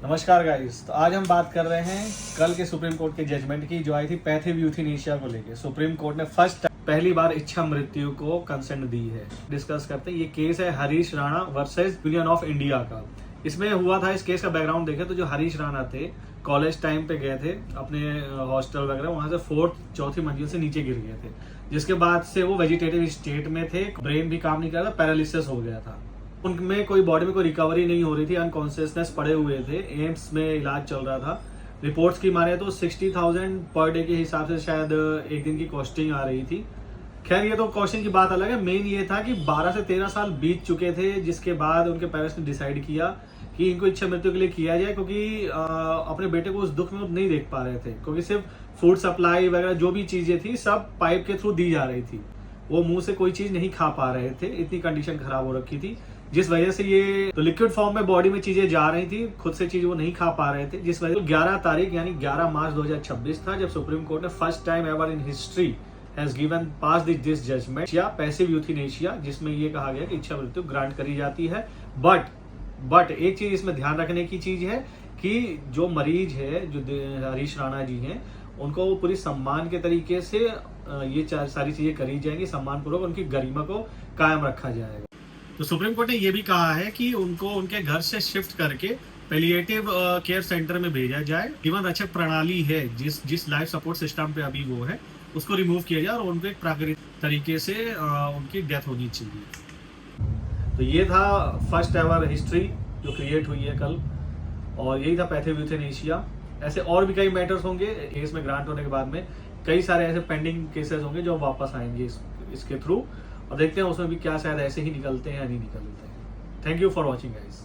नमस्कार गाइस। तो आज हम बात कर रहे हैं कल के सुप्रीम कोर्ट के जजमेंट की, जो आई थी पैथिव यूथेनेशिया को लेके। सुप्रीम कोर्ट ने पहली बार इच्छा मृत्यु को कंसेंट दी है। डिस्कस करते हैं। ये केस है Harish Rana versus union of India का। इसमें हुआ था, इस केस का बैकग्राउंड देखें तो जो हरीश राणा थे कॉलेज टाइम पे गए थे अपने हॉस्टल वगैरह, वहां से चौथी मंजिल से नीचे गिर गए थे, जिसके बाद से वो वेजिटेटिव स्टेट में थे, ब्रेन भी काम नहीं कर रहा था, पैरालिसिस हो गया था। उनमें कोई बॉडी में कोई रिकवरी नहीं हो रही थी, अनकॉन्शियसनेस पड़े हुए थे, एम्स में इलाज चल रहा था। रिपोर्ट्स की माने तो 60,000 पर डे के हिसाब से शायद एक दिन की कॉस्टिंग आ रही थी। खैर ये तो कॉस्टिंग की बात अलग है। मेन ये था कि 12 से 13 साल बीत चुके थे, जिसके बाद उनके पेरेंट्स ने डिसाइड किया कि इनको इच्छा मृत्यु के लिए किया जाए, क्योंकि अपने बेटे को उस दुख में नहीं देख पा रहे थे, क्योंकि सिर्फ फूड सप्लाई वगैरह जो भी चीजें थी सब पाइप के थ्रू दी जा रही थी। वो मुंह से कोई चीज नहीं खा पा रहे थे, इतनी कंडीशन खराब हो रखी थी, जिस वजह से ये तो लिक्विड फॉर्म में बॉडी में चीजें जा रही थी, खुद से चीज वो नहीं खा पा रहे थे, जिस वजह से 11 तारीख यानी 11 मार्च 2026 था जब सुप्रीम कोर्ट ने first time ever in history has given pass this judgement या पैसिव यूथेनेशिया, जिसमें ये कहा गया कि इच्छा मृत्यु ग्रांट करी जाती है। बट एक चीज इसमें ध्यान रखने की चीज है कि जो मरीज है, जो हरीश राणा जी हैं, उनको वो पूरी सम्मान के तरीके से ये सारी चीजें करी जाएंगी, सम्मान पूर्वक उनकी गरिमा को कायम रखा जाएगा। तो सुप्रीम कोर्ट ने ये भी कहा है कि उनको उनके घर से शिफ्ट करके पैलिएटिव केयर सेंटर में भेजा जाए। जीवन रक्षक प्रणाली है जिस लाइफ सपोर्ट सिस्टम पे अभी वो है, उसको रिमूव किया जाए और उनको एक प्राकृतिक तरीके से उनकी डेथ होनी चाहिए। तो ये था फर्स्ट एवर हिस्ट्री जो क्रिएट हुई है कल, और यही था पैथिव यूथेनेशिया। ऐसे और भी कई मैटर्स होंगे केस में ग्रांट होने के बाद में, कई सारे ऐसे पेंडिंग केसेस होंगे जो वापस आएंगे इसके थ्रू, और देखते हैं उसमें भी क्या शायद ऐसे ही निकलते हैं या नहीं निकलते हैं। Thank you for watching guys.